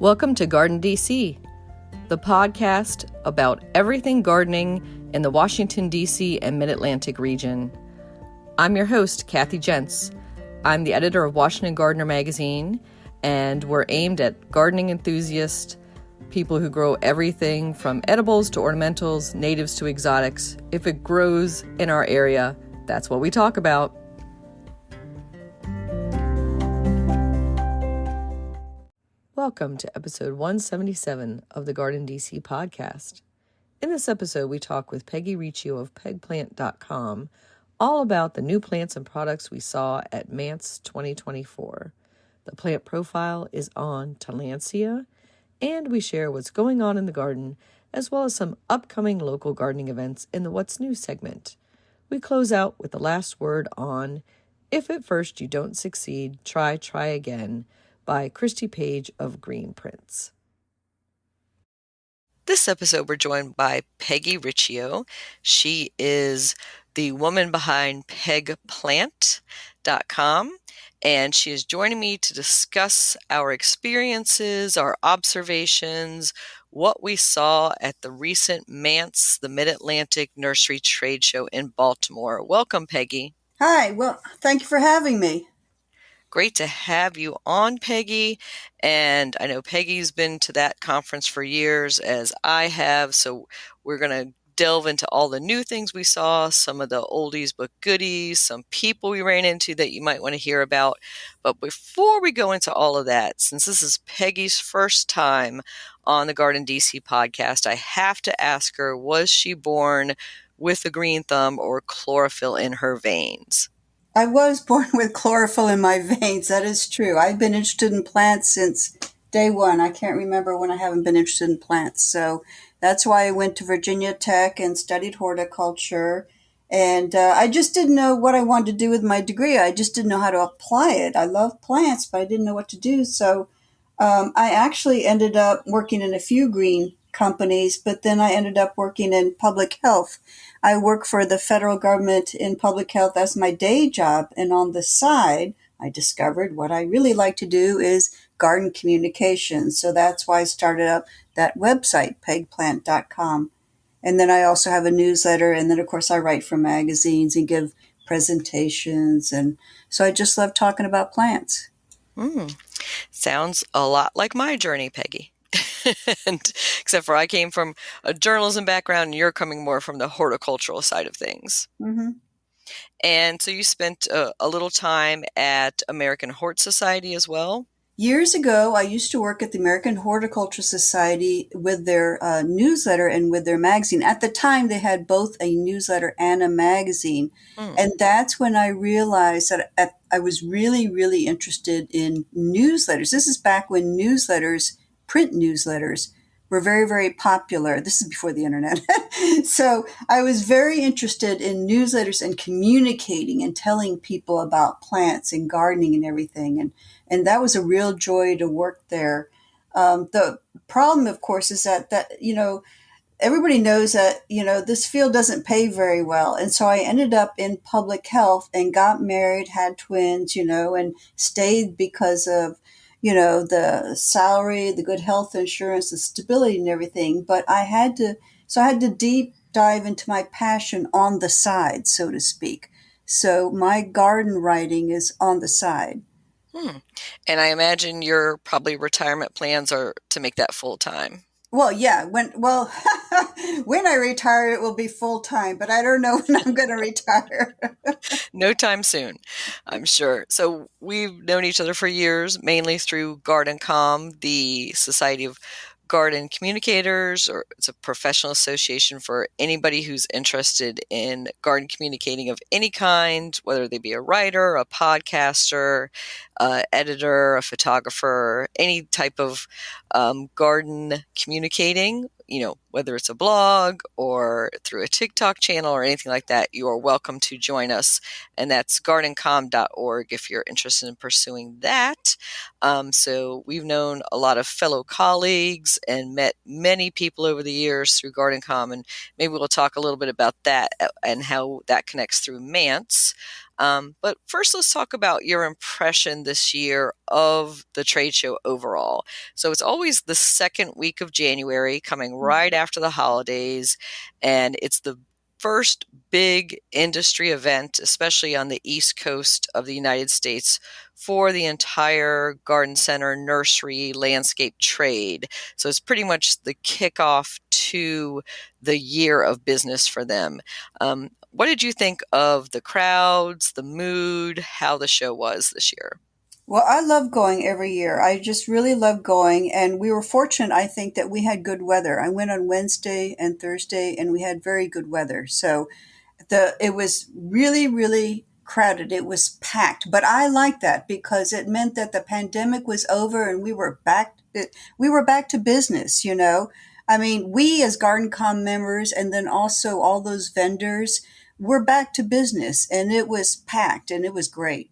Welcome to GardenDC, the podcast about everything gardening in the Washington, D.C. and Mid-Atlantic region. I'm your host, Kathy Jentz. I'm the editor of Washington Gardener magazine, and we're aimed at gardening enthusiasts, people who grow everything from edibles to ornamentals, natives to exotics. If it grows in our area, that's what we talk about. Welcome to episode 177 of the GardenDC Podcast. In this episode, we talk with Peggy Riccio of pegplant.com all about the new plants and products we saw at MANTS 2024. The plant profile is on Tillandsia, and we share what's going on in the garden, as well as some upcoming local gardening events in the What's New segment. We close out with the last word on If at First You Don't Succeed, Try Again, by Christy Page of Green Prints. This episode, we're joined by Peggy Riccio. She is the woman behind pegplant.com, and she is joining me to discuss our experiences, our observations, what we saw at the recent MANTS, the Mid-Atlantic Nursery Trade Show in Baltimore. Welcome, Peggy. Hi. Well, thank you for having me. Great to have you on, Peggy. And I know Peggy's been to that conference for years, as I have. So we're going to delve into all the new things we saw, some of the oldies but goodies, some people we ran into that you might want to hear about. But before we go into all of that, since this is Peggy's first time on the GardenDC podcast, I have to ask her, was she born with a green thumb or chlorophyll in her veins? I was born with chlorophyll in my veins. That is true. I've been interested in plants since day one. I can't remember when I haven't been interested in plants. So that's why I went to Virginia Tech and studied horticulture. And I just didn't know what I wanted to do with my degree. I just didn't know how to apply it. I love plants, but I didn't know what to do. So I actually ended up working in a few green companies, but then I ended up working in public health. I work for the federal government in public health as my day job. And on the side, I discovered what I really like to do is garden communications. So that's why I started up that website, pegplant.com. And then I also have a newsletter. And then, of course, I write for magazines and give presentations. And so I just love talking about plants. Sounds a lot like my journey, Peggy. And except for I came from a journalism background and you're coming more from the horticultural side of things. Mm-hmm. And so you spent a little time at American Horticultural Society as well? Years ago, I used to work at the American Horticultural Society with their newsletter and with their magazine. At the time, they had both a newsletter and a magazine. And that's when I realized that I was really, really interested in newsletters. This is back when print newsletters were very, very popular. This is before the internet. So I was very interested in newsletters and communicating and telling people about plants and gardening and everything. And that was a real joy to work there. The problem, of course, is that everybody knows that, this field doesn't pay very well. And so I ended up in public health and got married, had twins, and stayed because of the salary, the good health insurance, the stability and everything. But I had to deep dive into my passion on the side, so to speak. So my garden writing is on the side. And I imagine your probably retirement plans are to make that full time. Well, yeah. When I retire, it will be full time, but I don't know when I'm going to retire. No time soon, I'm sure. So we've known each other for years, mainly through GardenComm, the Society of Garden Communicators, or it's a professional association for anybody who's interested in garden communicating of any kind, whether they be a writer, a podcaster, editor, a photographer, any type of garden communicating, whether it's a blog or through a TikTok channel or anything like that, you are welcome to join us. And that's gardencomm.org if you're interested in pursuing that. So we've known a lot of fellow colleagues and met many people over the years through GardenComm, and maybe we'll talk a little bit about that and how that connects through MANTS. But first, let's talk about your impression this year of the trade show overall. So it's always the second week of January, coming right after the holidays, and it's the first big industry event, especially on the East Coast of the United States, for the entire garden center, nursery, landscape trade. So it's pretty much the kickoff to the year of business for them. What did you think of the crowds, the mood, how the show was this year? Well, I love going every year. I just really love going. And we were fortunate, I think, that we had good weather. I went on Wednesday and Thursday, and we had very good weather. So it was really, really crowded. It was packed. But I liked that because it meant that the pandemic was over and we were back to business, you know. I mean, we as GardenComm members and then also all those vendors, we're back to business, and it was packed and it was great.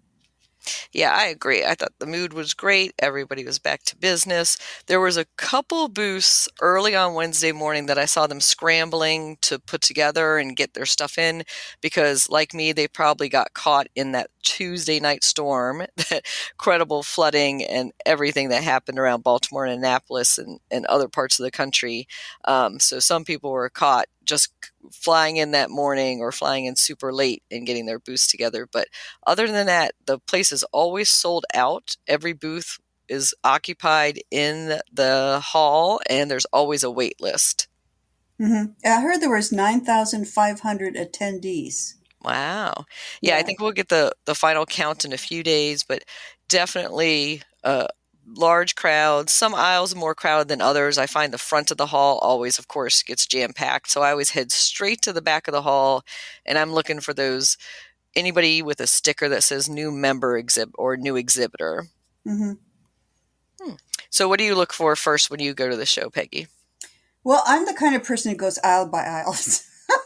Yeah, I agree. I thought the mood was great. Everybody was back to business. There was a couple booths early on Wednesday morning that I saw them scrambling to put together and get their stuff in because, like me, they probably got caught in that Tuesday night storm, that credible flooding and everything that happened around Baltimore and Annapolis and other parts of the country. So some people were caught just flying in that morning or flying in super late and getting their booths together. But other than that, the place is always sold out. Every booth is occupied in the hall, and there's always a wait list. I heard there was 9,500 attendees. Wow. Yeah, I Yeah. think we'll get the final count in a few days, but definitely large crowds. Some aisles more crowded than others. I find the front of the hall always, of course, gets jam-packed. So I always head straight to the back of the hall, and I'm looking for anybody with a sticker that says new member exhibit or new exhibitor. hmm Hmm. So what do you look for first when you go to the show, Peggy? Well, I'm the kind of person who goes aisle by aisle.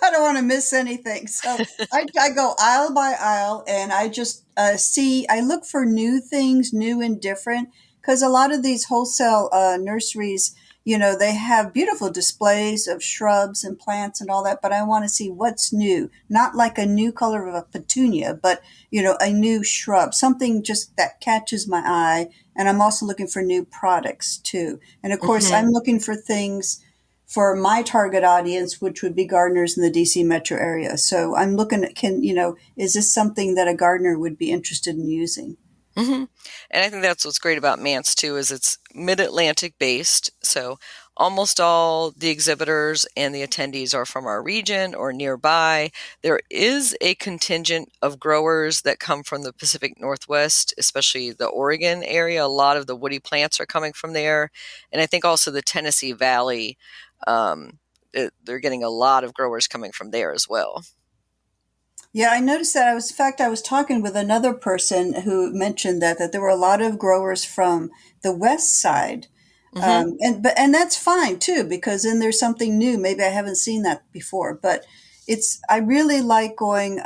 I don't want to miss anything. So I go aisle by aisle and I just I look for new things, new and different, because a lot of these wholesale nurseries, you know, they have beautiful displays of shrubs and plants and all that, but I want to see what's new, not like a new color of a petunia, but, you know, a new shrub, something just that catches my eye. And I'm also looking for new products too. And of course, I'm Mhm. looking for things for my target audience, which would be gardeners in the DC metro area. So I'm looking at, is this something that a gardener would be interested in using? Mhm. And I think that's what's great about MANTS too, is it's Mid-Atlantic based. So almost all the exhibitors and the attendees are from our region or nearby. There is a contingent of growers that come from the Pacific Northwest, especially the Oregon area. A lot of the woody plants are coming from there. And I think also the Tennessee Valley, um, they're getting a lot of growers coming from there as well. Yeah, I noticed that. In fact, I was talking with another person who mentioned that there were a lot of growers from the west side, Hmm. and that's fine too because then there's something new. Maybe I haven't seen that before, but I really like going.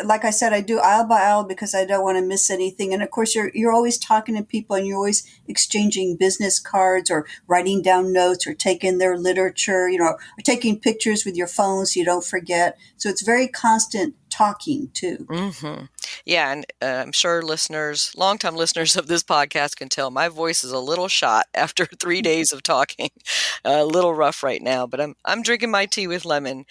Like I said, I do aisle by aisle because I don't want to miss anything. And of course, you're always talking to people and you're always exchanging business cards or writing down notes or taking their literature, you know, or taking pictures with your phone so you don't forget. So it's very constant talking too. Hmm. Yeah, and I'm sure longtime listeners of this podcast can tell my voice is a little shot after 3 days of talking. A little rough right now, but I'm drinking my tea with lemon.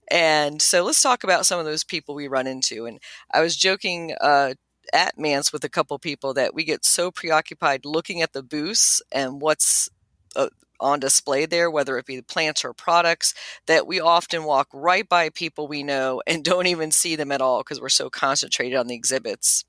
And so let's talk about some of those people we run into. And I was joking at Mance with a couple people that we get so preoccupied looking at the booths and what's uh, on display there, whether it be the plants or products, that we often walk right by people we know and don't even see them at all because we're so concentrated on the exhibits.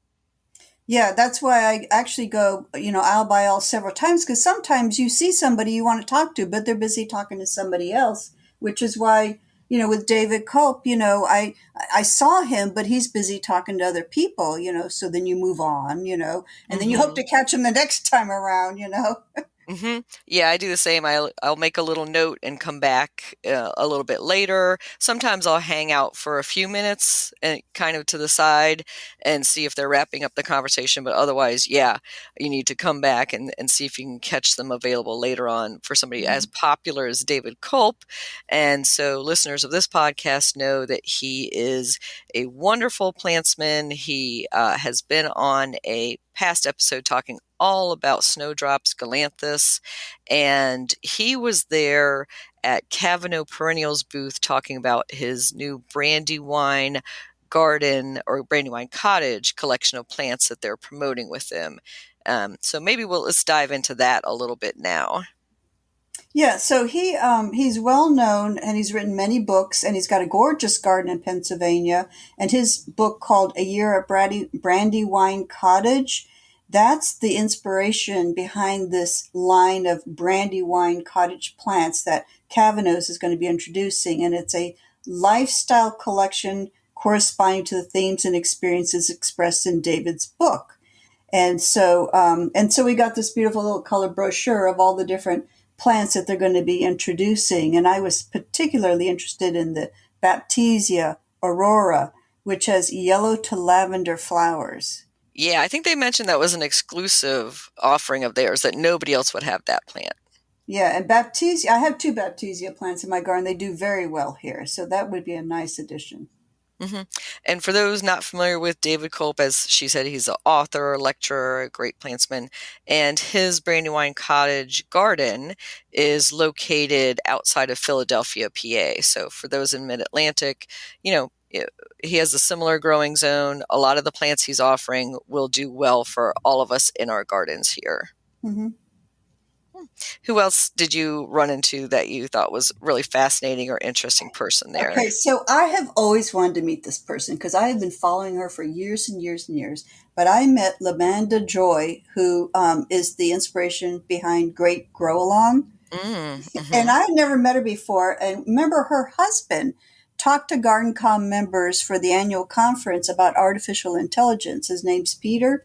Yeah, that's why I actually go, you know, aisle by aisle several times because sometimes you see somebody you want to talk to, but they're busy talking to somebody else, which is why, you know, with David Culp, you know, I saw him, but he's busy talking to other people, you know, so then you move on, you know, and then you hope Hmm. to catch him the next time around, you know. Yeah, I do the same. I'll make a little note and come back a little bit later. Sometimes I'll hang out for a few minutes and kind of to the side and see if they're wrapping up the conversation. But otherwise, yeah, you need to come back and see if you can catch them available later on for somebody as popular as David Culp. And so listeners of this podcast know that he is a wonderful plantsman. He has been on a past episode talking all about snowdrops, galanthus, and he was there at Cavano Perennials booth talking about his new Brandywine garden or Brandywine Cottage collection of plants that they're promoting with him. So maybe let's dive into that a little bit now. Yeah, so he's well known and he's written many books and he's got a gorgeous garden in Pennsylvania. And his book called A Year at Brandywine Cottage, that's the inspiration behind this line of Brandywine Cottage plants that Cavano's is going to be introducing. And it's a lifestyle collection corresponding to the themes and experiences expressed in David's book. And so we got this beautiful little colored brochure of all the different plants that they're going to be introducing. And I was particularly interested in the Baptisia aurora, which has yellow to lavender flowers. Yeah, I think they mentioned that was an exclusive offering of theirs, that nobody else would have that plant. Yeah, and Baptisia, I have 2 Baptisia plants in my garden. They do very well here. So that would be a nice addition. And for those not familiar with David Culp, as she said, he's an author, lecturer, a great plantsman, and his Brandywine Cottage garden is located outside of Philadelphia, PA. So for those in Mid-Atlantic, he has a similar growing zone. A lot of the plants he's offering will do well for all of us in our gardens here. Mm-hmm. Who else did you run into that you thought was really fascinating or interesting person there? Okay, so I have always wanted to meet this person because I have been following her for years and years and years. But I met LaManda Joy, who is the inspiration behind Great Grow Along. And I had never met her before. And remember, her husband talked to GardenComm members for the annual conference about artificial intelligence. His name's Peter.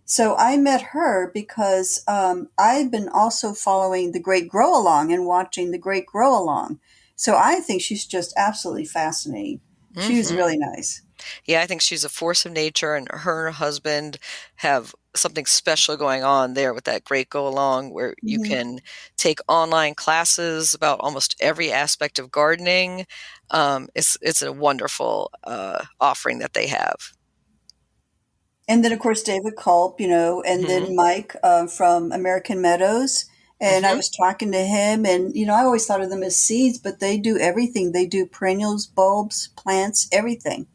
So I met her because I've been also following the Great Grow Along and watching the Great Grow Along. So I think she's just absolutely fascinating. She's really nice. Yeah, I think she's a force of nature, and her husband have something special going on there with that Great Go Along, where you can take online classes about almost every aspect of gardening. It's a wonderful offering that they have. And then, of course, David Culp, and then Mike from American Meadows. And I was talking to him, and, I always thought of them as seeds, but they do everything. They do perennials, bulbs, plants, everything.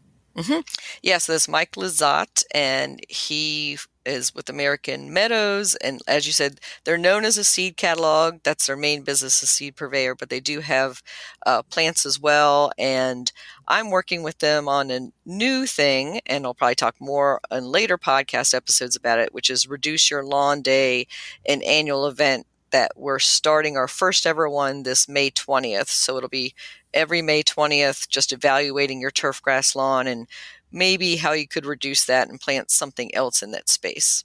Yeah, so this Mike Lizotte, and he is with American Meadows. And as you said, they're known as a seed catalog. That's their main business, a seed purveyor, but they do have plants as well. And I'm working with them on a new thing, and I'll probably talk more on later podcast episodes about it, which is Reduce Your Lawn Day, an annual event that we're starting our first ever one this May 20th. So it'll be every May 20th, just evaluating your turf grass lawn and maybe how you could reduce that and plant something else in that space.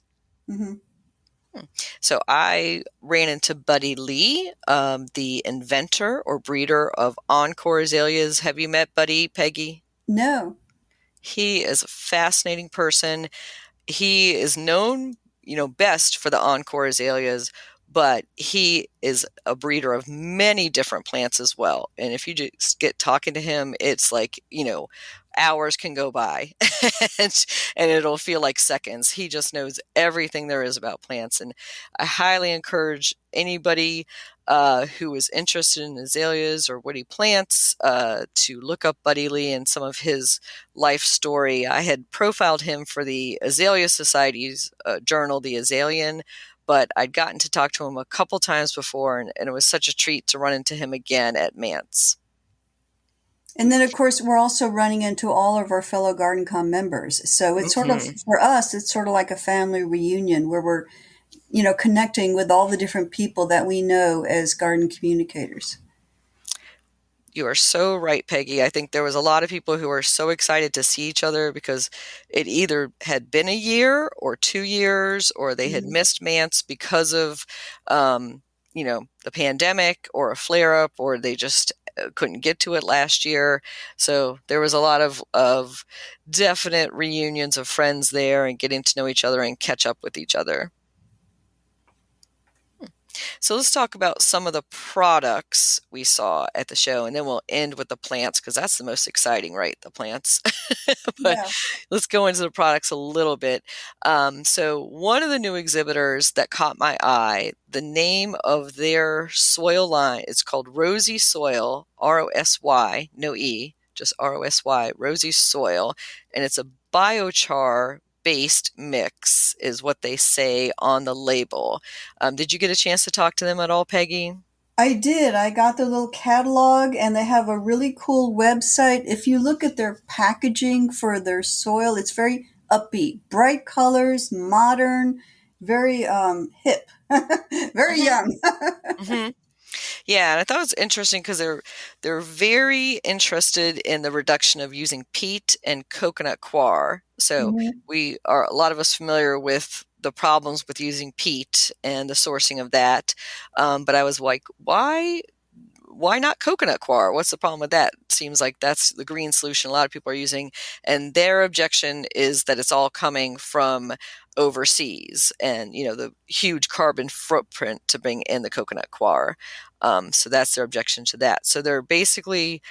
So I ran into Buddy Lee, the inventor or breeder of Encore Azaleas. Have you met Buddy, Peggy? No. He is a fascinating person. He is known, best for the Encore Azaleas, but he is a breeder of many different plants as well. And if you just get talking to him, it's like, hours can go by and it'll feel like seconds. He just knows everything there is about plants. And I highly encourage anybody who is interested in azaleas or woody plants to look up Buddy Lee and some of his life story. I had profiled him for the Azalea Society's journal, The Azalean, but I'd gotten to talk to him a couple times before, and it was such a treat to run into him again at MANTS. And then, of course, we're also running into all of our fellow GardenComm members. So it's sort of, for us, it's sort of like a family reunion where we're, connecting with all the different people that we know as garden communicators. You are so right, Peggy. I think there was a lot of people who were so excited to see each other because it either had been a year or 2 years, or they had missed MANTS because of the pandemic or a flare up, or they just couldn't get to it last year. So there was a lot of definite reunions of friends there and getting to know each other and catch up with each other. So let's talk about some of the products we saw at the show, and then we'll end with the plants because that's the most exciting, right? The plants. But Yeah. let's go into the products a little bit. So one of the new exhibitors that caught my eye, the name of their soil line is called Rosy Soil, ROSY, no E, just ROSY, Rosy Soil, and it's a biochar based mix is what they say on the label. Did you get a chance to talk to them at all, Peggy? I did. I got the little catalog and they have a really cool website. If you look at their packaging for their soil, it's very upbeat, bright colors, modern, very hip, very Mm-hmm. young. Mm-hmm. Yeah, and I thought it was interesting because they're very interested in the reduction of using peat and coconut coir. So Mhm. we are a lot of us familiar with the problems with using peat and the sourcing of that. But I was like, why not coconut coir? What's the problem with that? It seems like that's the green solution a lot of people are using. And their objection is that it's all coming from overseas and, the huge carbon footprint to bring in the coconut coir. So that's their objection to that. So they're basically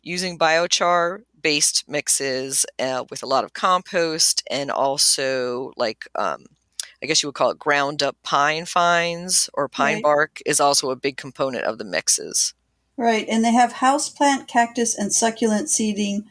using biochar based mixes with a lot of compost and also I guess you would call it ground up pine fines or pine Right, bark is also a big component of the mixes. right. And they have houseplant, cactus, and succulent seed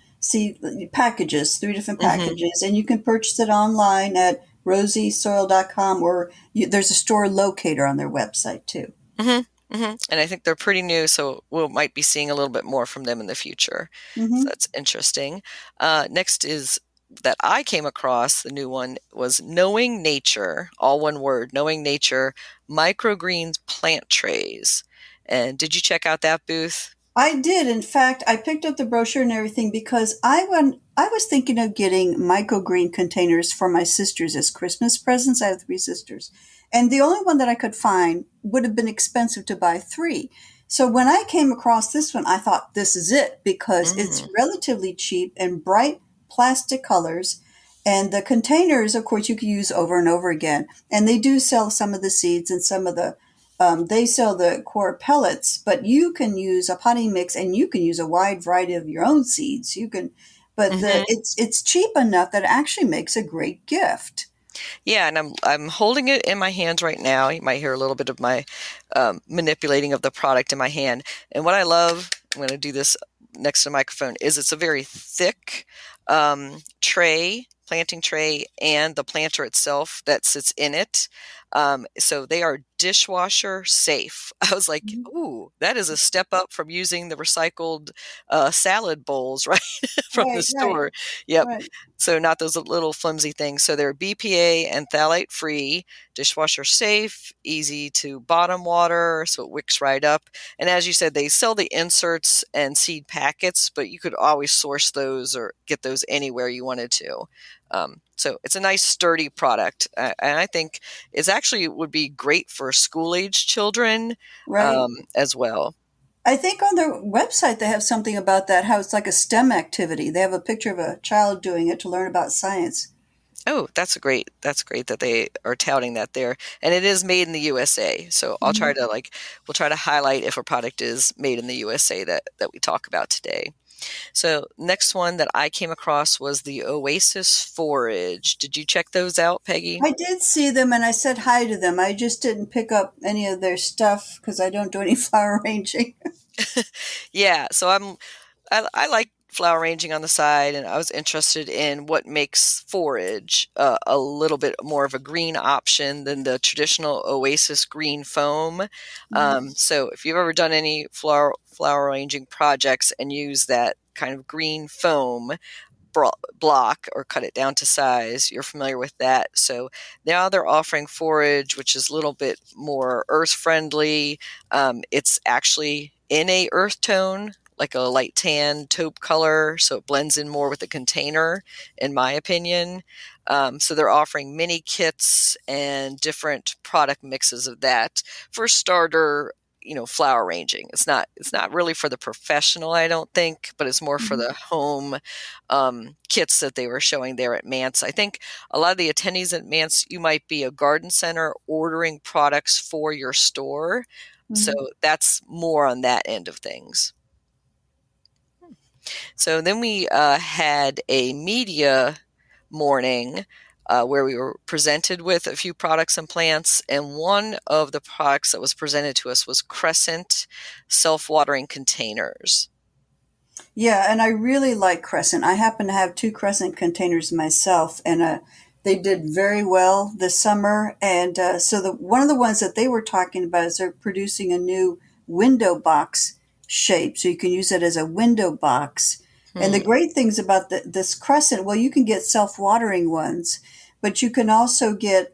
packages, three different Hmm. packages, and you can purchase it online at rosysoil.com or there's a store locator on their website too. Hmm. Hmm. And I think they're pretty new, so we might be seeing a little bit more from them in the future. So Hmm. that's interesting. Next is that I came across, the new one was KnowingNature, all one word, KnowingNature microgreens plant trays. And did you check out that booth? I did. In fact, I picked up the brochure and everything because I was thinking of getting microgreen containers for my sisters as Christmas presents. I have three sisters. And the only one that I could find would have been expensive to buy three. So when I came across this one, I thought this is it because it's Mm. relatively cheap and bright plastic colors. And the containers, of course, you can use over and over again. And they do sell some of the seeds and some of the they sell the core pellets, but you can use a potting mix and you can use a wide variety of your own seeds. You can, but Hmm. it's cheap enough that it actually makes a great gift. Yeah, and I'm holding it in my hands right now. You might hear a little bit of my manipulating of the product in my hand. And what I love, I'm going to do this next to the microphone, is it's a very thick tray, planting tray, and the planter itself that sits in it. So they are dishwasher safe. I was like, Mhm. ooh, that is a step up from using the recycled salad bowls, right, from the Right, right, store. Yep. right. So not those little flimsy things. So they're BPA and phthalate free, dishwasher safe, easy to bottom water, so it wicks right up. And as you said, they sell the inserts and seed packets, but you could always source those or get those anywhere you wanted to. So it's a nice sturdy product, and I think it's actually would be great for school age children Right. as well. I think on their website they have something about that, how it's like a STEM activity. They have a picture of a child doing it to learn about science. Oh, that's great that they are touting that there. And it is made in the USA. So I'll try Mhm. to we'll try to highlight if a product is made in the USA that we talk about today. So next one that I came across was the OASIS Forage. Did you check those out, Peggy? I did see them and I said hi to them. I just didn't pick up any of their stuff because I don't do any flower arranging. Yeah, so I like flower arranging on the side, and I was interested in what makes forage a little bit more of a green option than the traditional Oasis green foam. Mhm. So if you've ever done any flower arranging projects and use that kind of green foam block or cut it down to size, you're familiar with that. So now they're offering forage, which is a little bit more earth friendly. It's actually in a earth tone, like a light tan taupe color, so it blends in more with the container, in my opinion. So they're offering mini kits and different product mixes of that for starter, flower ranging. It's not really for the professional, I don't think, but it's more for Mhm. the home kits that they were showing there at MANTS. I think a lot of the attendees at MANTS, you might be a garden center ordering products for your store. So Mhm. that's more on that end of things. So then we had a media morning where we were presented with a few products and plants. And one of the products that was presented to us was Crescent self-watering containers. Yeah, and I really like Crescent. I happen to have two Crescent containers myself, and they did very well this summer. And so the one of the ones that they were talking about is they're producing a new window box shape, so you can use it as a window box. And the Hmm. great things about this Crescent, well, you can get self-watering ones, but you can also get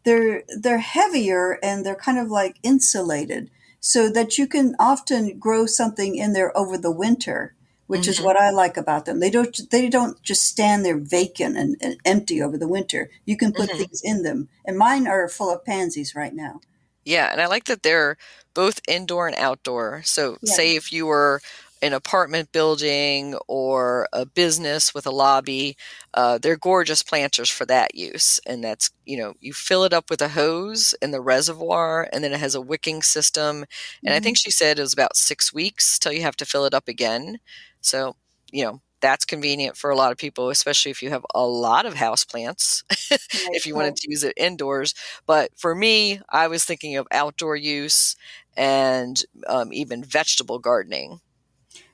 they're heavier and they're kind of like insulated so that you can often grow something in there over the winter, which is Hmm. what I like about them. They don't just stand there vacant and empty over the winter. You can put Hmm. things in them. And mine are full of pansies right now. Yeah, and I like that they're both indoor and outdoor. So, Yeah. say if you were an apartment building or a business with a lobby, they're gorgeous planters for that use. And that's, you fill it up with a hose in the reservoir, and then it has a wicking system. And I think Hmm. she said it was about 6 weeks till you have to fill it up again. So, that's convenient for a lot of people, especially if you have a lot of house plants, Right, if you wanted right. to use it indoors. But for me, I was thinking of outdoor use and even vegetable gardening.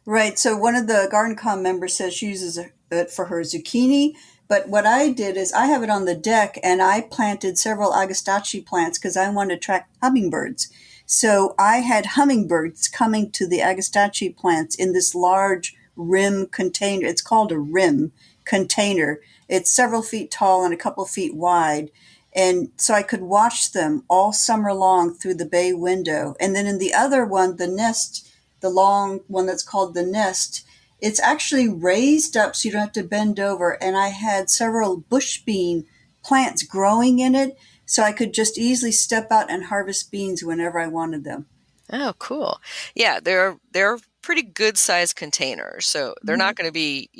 Right. So one of the GardenComm members says she uses it for her zucchini. But what I did is I have it on the deck and I planted several agastache plants because I want to attract hummingbirds. So I had hummingbirds coming to the agastache plants in this large rim container. It's called a rim container. It's several feet tall and a couple feet wide. And so I could watch them all summer long through the bay window. And then in the other one, the nest, the long one that's called the nest, it's actually raised up so you don't have to bend over. And I had several bush bean plants growing in it, so I could just easily step out and harvest beans whenever I wanted them. Oh, cool. Yeah, they're pretty good sized containers. So they're Mhm. not going to be,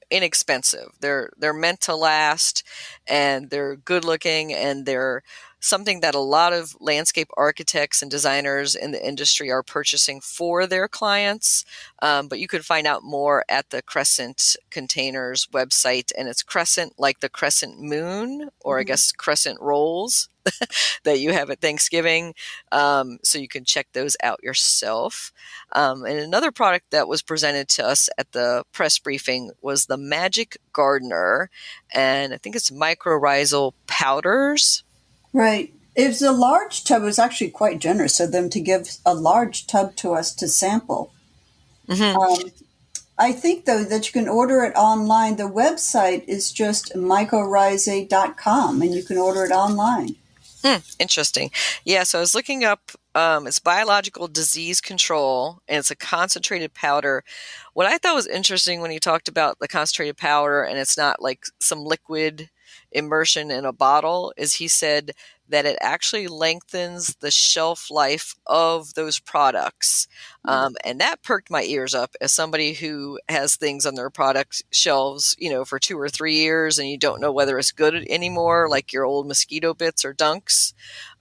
inexpensive. They're meant to last, and they're good looking, and they're something that a lot of landscape architects and designers in the industry are purchasing for their clients. But you could find out more at the Crescent Containers website, and it's Crescent like the crescent moon, or I Mhm. guess crescent rolls that you have at Thanksgiving. So you can check those out yourself. And another product that was presented to us at the press briefing was the Magic Gardener, and I think it's mycorrhizal powders. Right. It was a large tub. It was actually quite generous of them to give a large tub to us to sample. Hmm. Um, I think, though, that you can order it online. The website is just mycorrhizae.com, and you can order it online. Interesting. Yeah, so I was looking up, it's biological disease control, and it's a concentrated powder. What I thought was interesting when he talked about the concentrated powder and it's not like some liquid immersion in a bottle is he said that it actually lengthens the shelf life of those products. And that perked my ears up as somebody who has things on their product shelves, for 2 or 3 years and you don't know whether it's good anymore, like your old mosquito bits or dunks.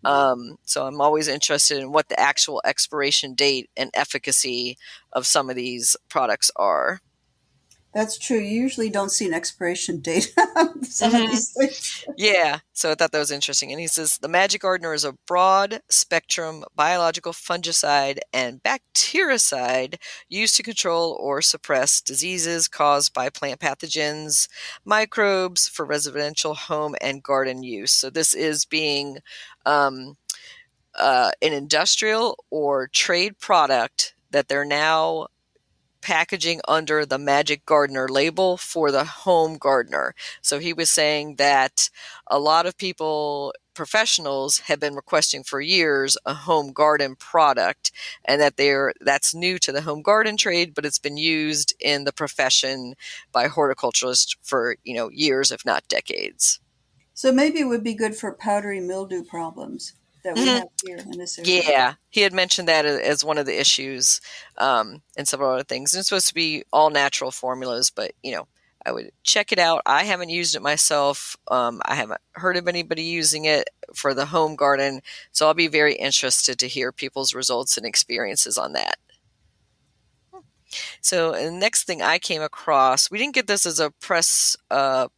So I'm always interested in what the actual expiration date and efficacy of some of these products are. That's true. You usually don't see an expiration date on some of Hmm. these things. Yeah, so I thought that was interesting. And he says the Magic Gardener is a broad spectrum biological fungicide and bactericide used to control or suppress diseases caused by plant pathogens, microbes for residential home and garden use. So this is being um, an industrial or trade product that they're now packaging under the Magic Gardener label for the home gardener. So he was saying that a lot of people, professionals, have been requesting for years a home garden product, and that that's new to the home garden trade, but it's been used in the profession by horticulturists for, years, if not decades. So maybe it would be good for powdery mildew problems that we Mhm. have here in this area. Yeah, he had mentioned that as one of the issues, and several other things. And it's supposed to be all natural formulas, but I would check it out. I haven't used it myself. I haven't heard of anybody using it for the home garden, so I'll be very interested to hear people's results and experiences on that. So the next thing I came across, we didn't get this as a press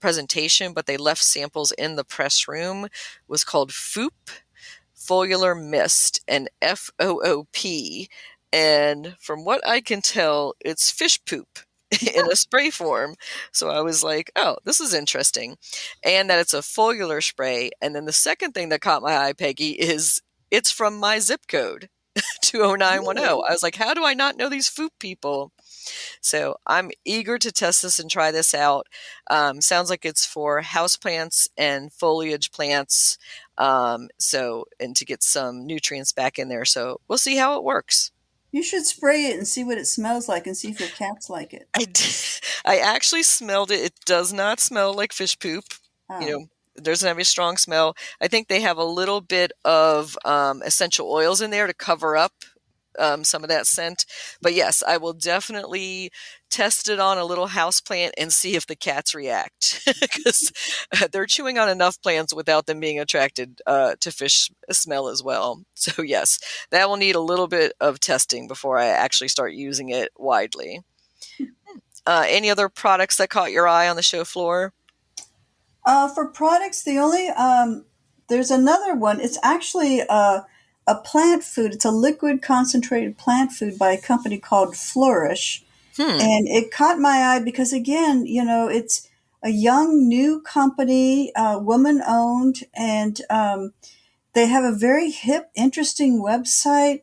presentation, but they left samples in the press room, was called FOOP, Foliar Mist, and FOOP. And from what I can tell, it's fish poop in a spray form. So I was like, oh, this is interesting. And that it's a foliar spray. And then the second thing that caught my eye, Peggy, is it's from my zip code, 20910. Really? I was like, how do I not know these FOOP people? So I'm eager to test this and try this out. Sounds like it's for houseplants and foliage plants. And to get some nutrients back in there. So we'll see how it works. You should spray it and see what it smells like and see if your cats like it. I actually smelled it. It does not smell like fish poop. Oh. It doesn't have a strong smell. I think they have a little bit of essential oils in there to cover up some of that scent. But yes, I will definitely test it on a little house plant and see if the cats react, because they're chewing on enough plants without them being attracted to fish smell as well. So yes, that will need a little bit of testing before I actually start using it widely. Any other products that caught your eye on the show floor? For products, there's another one. It's actually a plant food. It's a liquid concentrated plant food by a company called Flourish. And it caught my eye because, again, it's a young, new company, woman owned, and they have a very hip, interesting website.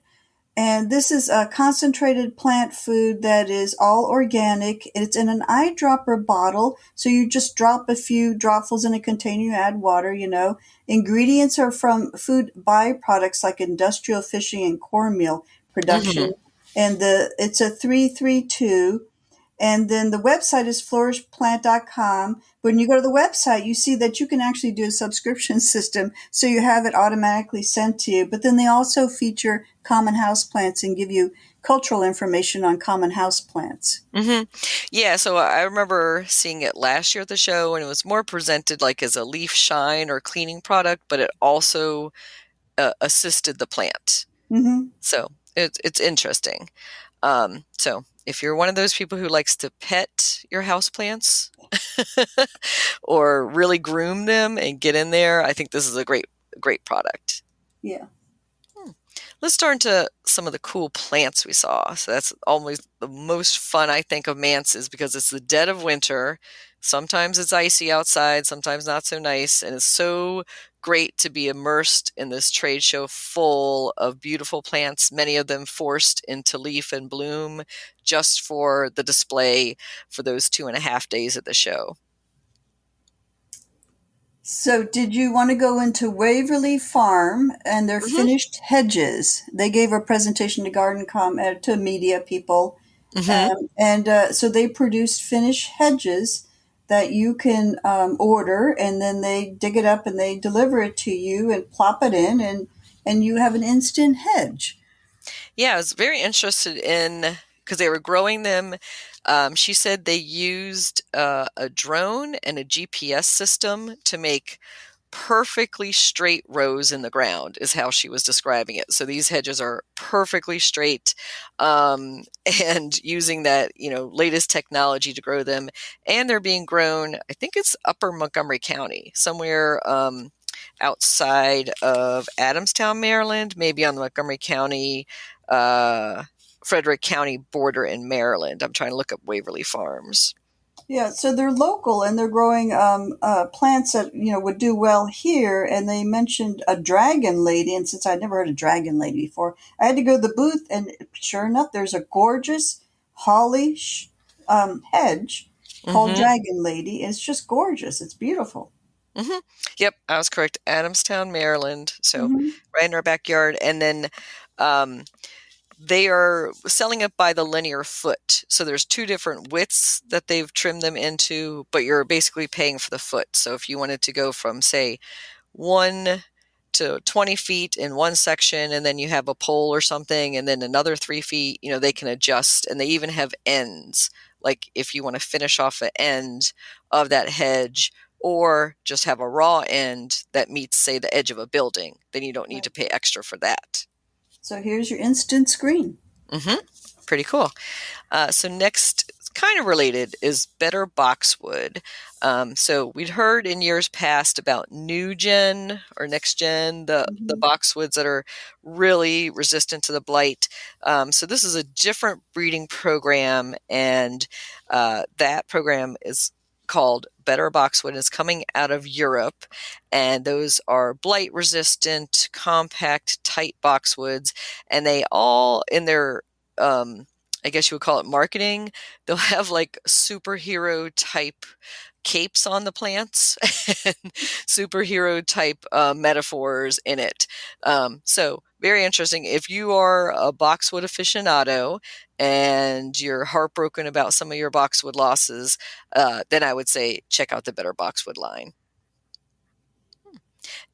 And this is a concentrated plant food that is all organic. It's in an eyedropper bottle. So you just drop a few dropfuls in a container, you add water, Ingredients are from food byproducts like industrial fishing and cornmeal production. And it's a 332. And then the website is flourishplant.com. When you go to the website, you see that you can actually do a subscription system, so you have it automatically sent to you. But then they also feature common houseplants and give you cultural information on common houseplants. Yeah, so I remember seeing it last year at the show, and it was more presented like as a leaf shine or cleaning product, but it also assisted the plant. So it's interesting. So if you're one of those people who likes to pet your houseplants or really groom them and get in there, I think this is a great product. Yeah. Let's turn to some of the cool plants we saw. So that's always the most fun, I think, of MANTS, is because it's the dead of winter. Sometimes it's icy outside, sometimes not so nice. And it's so great to be immersed in this trade show full of beautiful plants, many of them forced into leaf and bloom just for the display for those 2.5 days at the show. So did you want to go into Waverly Farm and their finished hedges? They gave a presentation to GardenComm, to media people. So they produced finished hedges that you can order, and then they dig it up and they deliver it to you and plop it in, and you have an instant hedge. Yeah, I was very interested in, because they were growing them. She said they used a drone and a GPS system to make perfectly straight rows in the ground, is how she was describing it. So these hedges are perfectly straight, and using that, latest technology to grow them. And they're being grown, I think it's upper Montgomery County, somewhere outside of Adamstown, Maryland, maybe on the Montgomery County, Frederick County border in Maryland. I'm trying to look up Waverly Farms. Yeah, so they're local and they're growing plants that would do well here. And they mentioned a dragon lady, and since I'd never heard of dragon lady before, I had to go to the booth, and sure enough, there's a gorgeous holly hedge called Mm-hmm. Dragon Lady. It's just gorgeous. It's beautiful. Mm-hmm. Yep, I was correct. Adamstown, Maryland. So Hmm. right in our backyard. And then um, they are selling it by the linear foot. So there's two different widths that they've trimmed them into, but you're basically paying for the foot. So if you wanted to go from, say, 1 to 20 feet in one section, and then you have a pole or something, and then another 3 feet, they can adjust. And they even have ends. Like if you want to finish off an end of that hedge, or just have a raw end that meets, say, the edge of a building, then you don't need to Right. pay extra for that. So here's your instant screen. Mm-hmm. Pretty cool. So next, kind of related, is better boxwood. So we'd heard in years past about new gen or next gen, the Hmm. boxwoods that are really resistant to the blight. So this is a different breeding program, and that program is called Better Boxwood. It's coming out of Europe, and those are blight resistant, compact, tight boxwoods, and they all in their I guess you would call it marketing, they'll have like superhero type capes on the plants and superhero type metaphors in it. So very interesting. If you are a boxwood aficionado and you're heartbroken about some of your boxwood losses, then I would say check out the Better Boxwood line.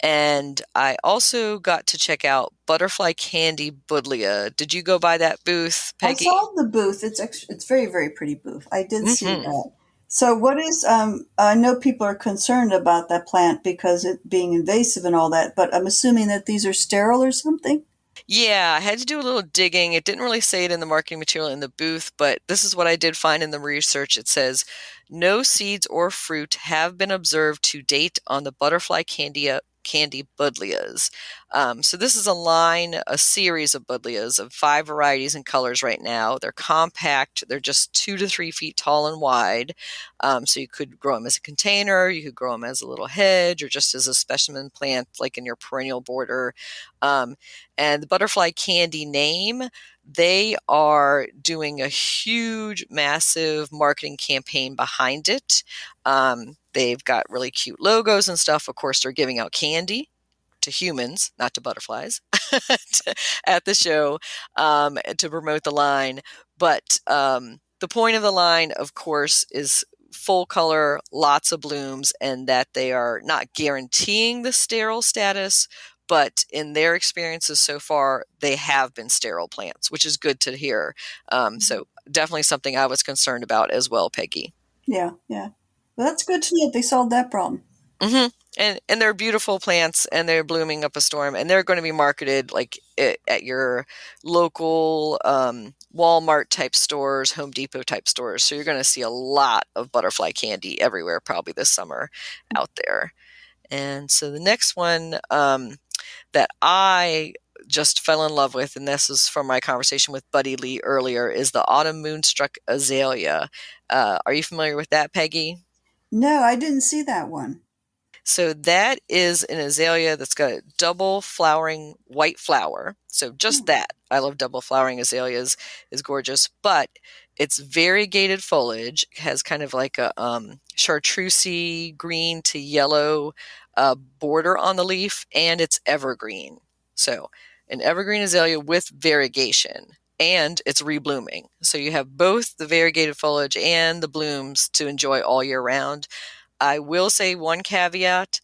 And I also got to check out Butterfly Candy Buddleia. Did you go by that booth, I Peggy? saw the booth. It's very, very pretty booth. I did see Hmm. that. So what is I know people are concerned about that plant because it being invasive and all that, but I'm assuming that these are sterile or something. Yeah, I had to do a little digging. It didn't really say it in the marketing material in the booth, but this is what I did find in the research. It says, no seeds or fruit have been observed to date on the butterfly candy buddleias. So this is a series of buddleias of 5 varieties and colors right now. They're compact. They're just 2 to 3 feet tall and wide. So you could grow them as a container. You could grow them as a little hedge or just as a specimen plant, like in your perennial border. Um, and the butterfly candy name, they are doing a huge, massive marketing campaign behind it. They've got really cute logos and stuff. Of course, they're giving out candy to humans, not to butterflies, at the show to promote the line. But the point of the line, of course, is full color, lots of blooms, and that they are not guaranteeing the sterile status, but in their experiences so far, they have been sterile plants, which is good to hear. So definitely something I was concerned about as well, Peggy. Yeah, yeah. Well, that's good to know they solved that problem. Hmm. And they're beautiful plants, and they're blooming up a storm, and they're going to be marketed like at your local Walmart type stores, Home Depot type stores. So you're going to see a lot of butterfly candy everywhere, probably this summer out there. And so the next one that I just fell in love with, and this is from my conversation with Buddy Lee earlier, is the Autumn Moonstruck Azalea. Are you familiar with that, Peggy? No, I didn't see that one. So that is an azalea that's got a double flowering white flower. So just Hmm. that. I love double flowering azaleas, is gorgeous, but it's variegated foliage, has kind of like a chartreusey green to yellow border on the leaf, and it's evergreen. So an evergreen azalea with variegation, and it's reblooming. So you have both the variegated foliage and the blooms to enjoy all year round. I will say one caveat,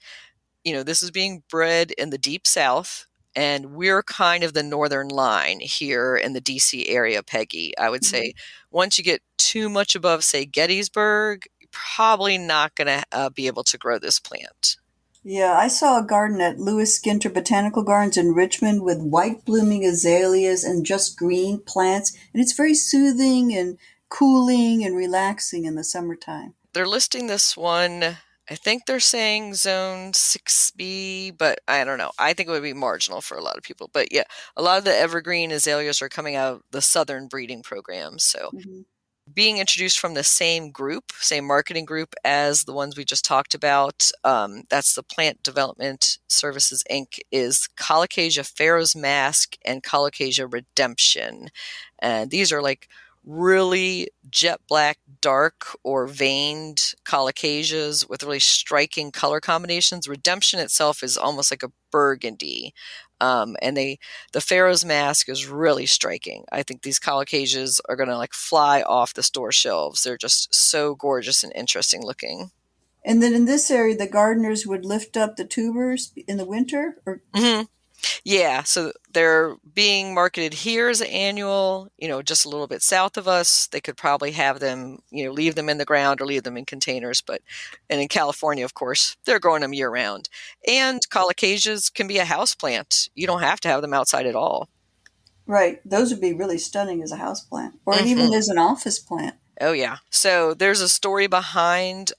this is being bred in the deep south, and we're kind of the northern line here in the DC area, Peggy. I would Mhm. say once you get too much above, say, Gettysburg, you're probably not going to be able to grow this plant. Yeah, I saw a garden at Lewis Skinter Botanical Gardens in Richmond with white blooming azaleas and just green plants, and it's very soothing and cooling and relaxing in the summertime. They're listing this one. I think they're saying zone 6B, but I don't know. I think it would be marginal for a lot of people. But yeah, a lot of the evergreen azaleas are coming out of the southern breeding program. So Hmm. being introduced from the same group, same marketing group as the ones we just talked about. That's the Plant Development Services Inc. is Colocasia Pharaoh's Mask and Colocasia Redemption. And these are like really jet black, dark or veined colocasias with really striking color combinations. Redemption itself is almost like a burgundy. And the Pharaoh's Mask is really striking. I think these colocasias are going to like fly off the store shelves. They're just so gorgeous and interesting looking. And then in this area, the gardeners would lift up the tubers in the winter, or Mm-hmm. Yeah, so they're being marketed here as an annual, just a little bit south of us. They could probably have them, leave them in the ground or leave them in containers. And in California, of course, they're growing them year round. And colocasias can be a house plant. You don't have to have them outside at all. right? Those would be really stunning as a house plant, or even Hmm. as an office plant. Oh yeah. So there's a story behind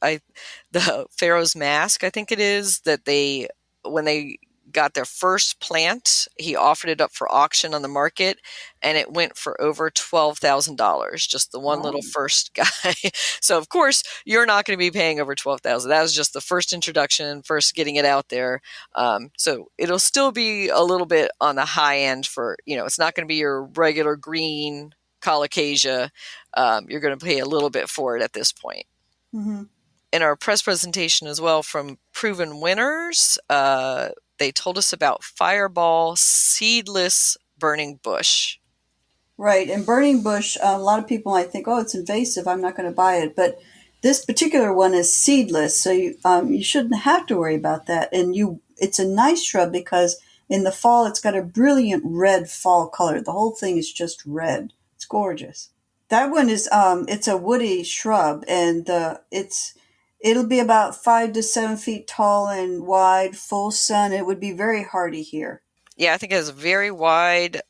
the Pharaoh's Mask, I think it is, that when they got their first plant, he offered it up for auction on the market and it went for over $12,000, just the one Wow. little first guy. So of course, you're not going to be paying over 12,000. That was just the first introduction, first getting it out there. So it'll still be a little bit on the high end for, it's not going to be your regular green colocasia. You're going to pay a little bit for it at this point. Hmm. In our press presentation as well from Proven Winners, they told us about Fireball Seedless Burning Bush. Right. And burning bush, a lot of people might think, oh, it's invasive. I'm not going to buy it. But this particular one is seedless, so you shouldn't have to worry about that. And it's a nice shrub because in the fall, it's got a brilliant red fall color. The whole thing is just red. It's gorgeous. That one is it's a woody shrub, and it'll be about 5 to 7 feet tall and wide, full sun. It would be very hardy here. Yeah, I think it has a very wide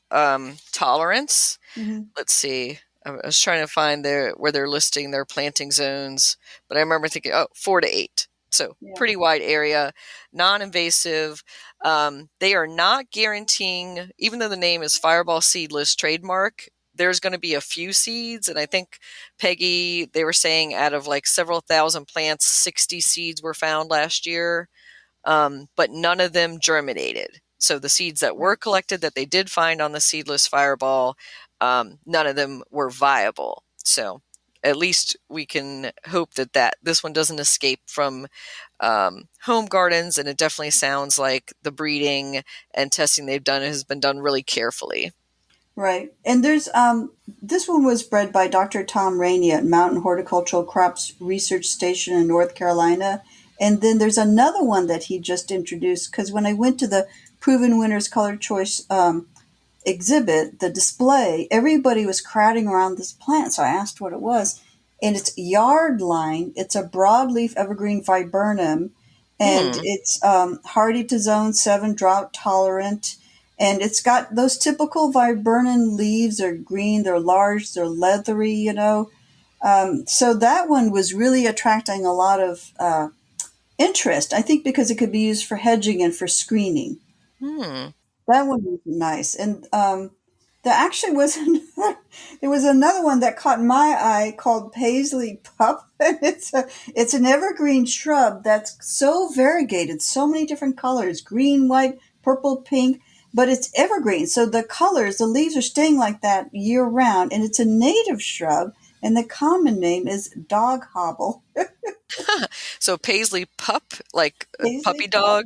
tolerance. Hmm. Let's see. I was trying to find where they're listing their planting zones, but I remember thinking, 4 to 8. So Yeah. pretty wide area, non-invasive. They are not guaranteeing, even though the name is Fireball Seedless trademark, there's going to be a few seeds. And I think, Peggy, they were saying out of like several thousand plants, 60 seeds were found last year, but none of them germinated. So the seeds that were collected that they did find on the seedless Fireball, none of them were viable. So at least we can hope that this one doesn't escape from home gardens, and it definitely sounds like the breeding and testing they've done has been done really carefully. Right. And there's this one was bred by Dr. Tom Rainey at Mountain Horticultural Crops Research Station in North Carolina. And then there's another one that he just introduced because when I went to the Proven Winners Color Choice exhibit, the display, everybody was crowding around this plant. So I asked what it was. And it's Yardline. It's a broadleaf evergreen viburnum. And Hmm. it's hardy to zone 7, drought tolerant. And it's got those typical viburnum leaves. They're green, they're large, they're leathery. So that one was really attracting a lot of interest, I think, because it could be used for hedging and for screening. Hmm. That one was nice. And there actually was there was another one that caught my eye called Paisley Pup. And it's an evergreen shrub that's so variegated, so many different colors, green, white, purple, pink, but it's evergreen. So the leaves are staying like that year round, and it's a native shrub, and the common name is dog hobble. So Paisley pup, like a Paisley puppy Pup. dog.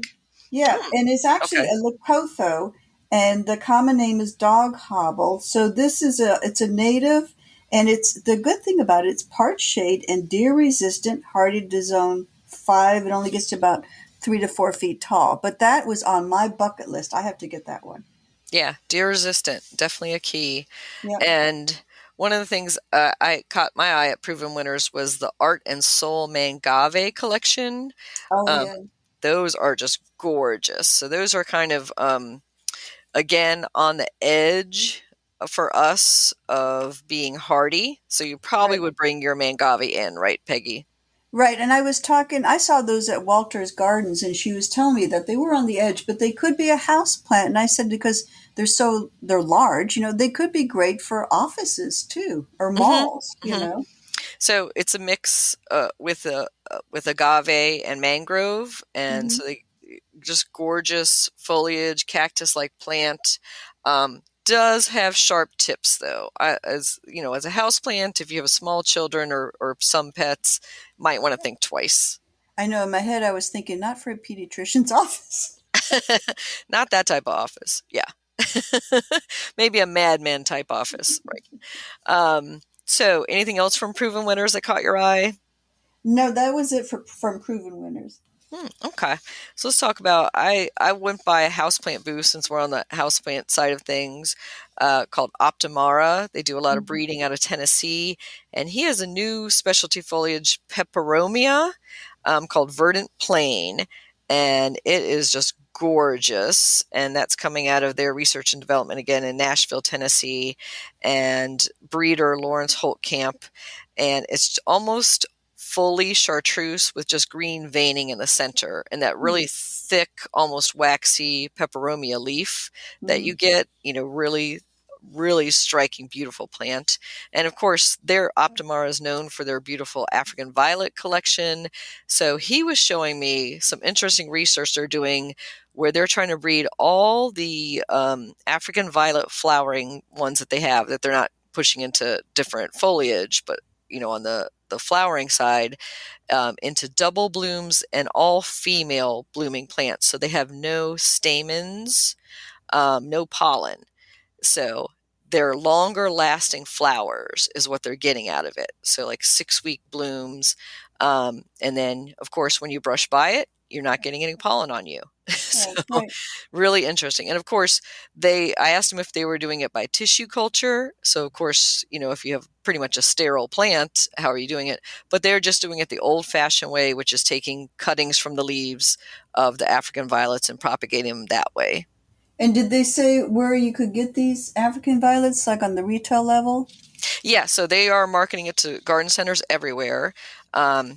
Yeah, Hmm. and it's actually Okay. a Leucotho, and the common name is dog hobble. So it's a native, and it's the good thing about it. It's part shade and deer resistant, hardy to zone 5. It only gets to about 3 to 4 feet tall. But that was on my bucket list. I have to get that one. Yeah, deer resistant, definitely a key. Yep. And one of the things I caught my eye at Proven Winners was the Art and Soul Mangave collection. Oh Um, yeah. those are just gorgeous. So those are kind of again on the edge for us of being hardy. So you probably Right. would bring your Mangave in, right, Peggy? Right, and I saw those at Walter's Gardens, and she was telling me that they were on the edge, but they could be a house plant. And I said, because they're large, they could be great for offices too, or Hmm. malls. Hmm. So it's a mix with agave and mangrove, and Hmm. so they just gorgeous foliage, cactus-like plant. does have sharp tips, though. As you know, as a houseplant, if you have small children or some pets, might want to think twice. I know in my head I was thinking not for a pediatrician's office. Not that type of office. Yeah. Maybe a madman type office. Right. So anything else from proven winners that caught your eye? No, that was it from proven winners. Okay. So let's talk about, I went by a houseplant booth since we're on the houseplant side of things, called Optimara. They do a lot of breeding out of Tennessee. And he has a new specialty foliage peperomia called Verdant Plain. And it is just gorgeous. And that's coming out of their research and development again in Nashville, Tennessee. And breeder Lawrence Holtkamp. And it's almost fully chartreuse with just green veining in the center and that really thick, almost waxy peperomia leaf that you get, really, really striking, beautiful plant. And of course, their Optimara is known for their beautiful African violet collection. So he was showing me some interesting research they're doing where they're trying to breed all the African violet flowering ones that they have, that they're not pushing into different foliage, but on the flowering side, into double blooms and all female blooming plants. So they have no stamens, no pollen. So they're longer lasting flowers is what they're getting out of it. So like 6-week blooms. And then of course, when you brush by it, you're not getting any pollen on you. So right. Really interesting. And of course, I asked them if they were doing it by tissue culture. So of course, if you have pretty much a sterile plant, how are you doing it? But they're just doing it the old fashioned way, which is taking cuttings from the leaves of the African violets and propagating them that way. And did they say where you could get these African violets, like on the retail level? Yeah, so they are marketing it to garden centers everywhere.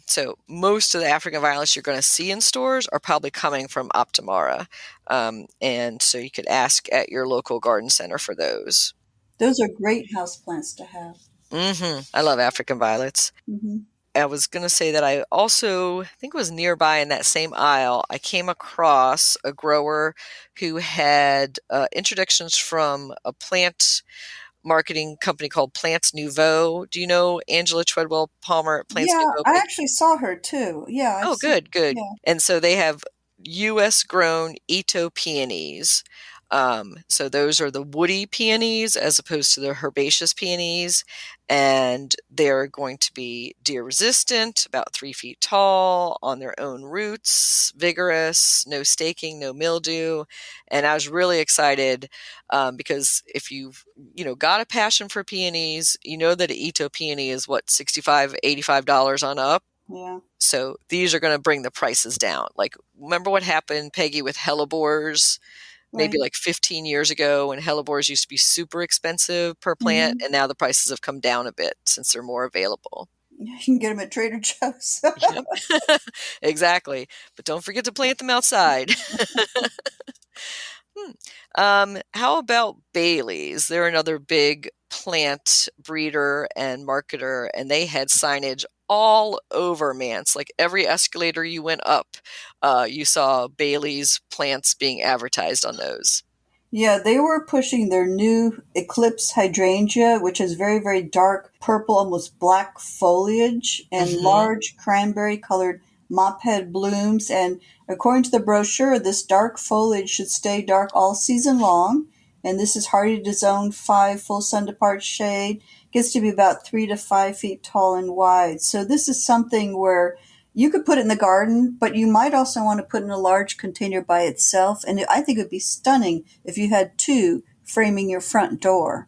So most of the African violets you're going to see in stores are probably coming from Optimara. And so you could ask at your local garden center for those. Those are great houseplants to have. I love African violets. I was going to say that I also, I think it was nearby in that same aisle, I came across a grower who had introductions from a plant marketing company called Plants Nouveau. Do you know Angela Treadwell Palmer at Plants Nouveau? I actually saw her too. Yeah. Good. Yeah. And so they have U.S. grown Ito peonies. So those are the woody peonies as opposed to the herbaceous peonies. And they're going to be deer resistant, about 3 feet tall, on their own roots, vigorous, no staking, no mildew. And I was really excited because if you've got a passion for peonies, you know that an Ito peony is what, $65, $85 on up. Yeah. So these are going to bring the prices down. Like, remember what happened, Peggy, with hellebores? Maybe like 15 years ago when hellebores used to be super expensive per plant, and now the prices have come down a bit since they're more available. You can get them at Trader Joe's. Yep. Exactly. But don't forget to plant them outside. How about Bailey's? They're another big plant breeder and marketer, and they had signage all over MANTS. Like every escalator you went up, you saw Bailey's plants being advertised on those. Yeah, they were pushing their new Eclipse hydrangea, which is very, very dark purple, almost black foliage and large cranberry colored mophead blooms. And according to the brochure, this dark foliage should stay dark all season long. And this is hardy to zone 5 full sun to part shade. Gets to be about 3 to 5 feet tall and wide. So this is something where you could put it in the garden, but you might also want to put it in a large container by itself. And I think it would be stunning if you had 2 framing your front door.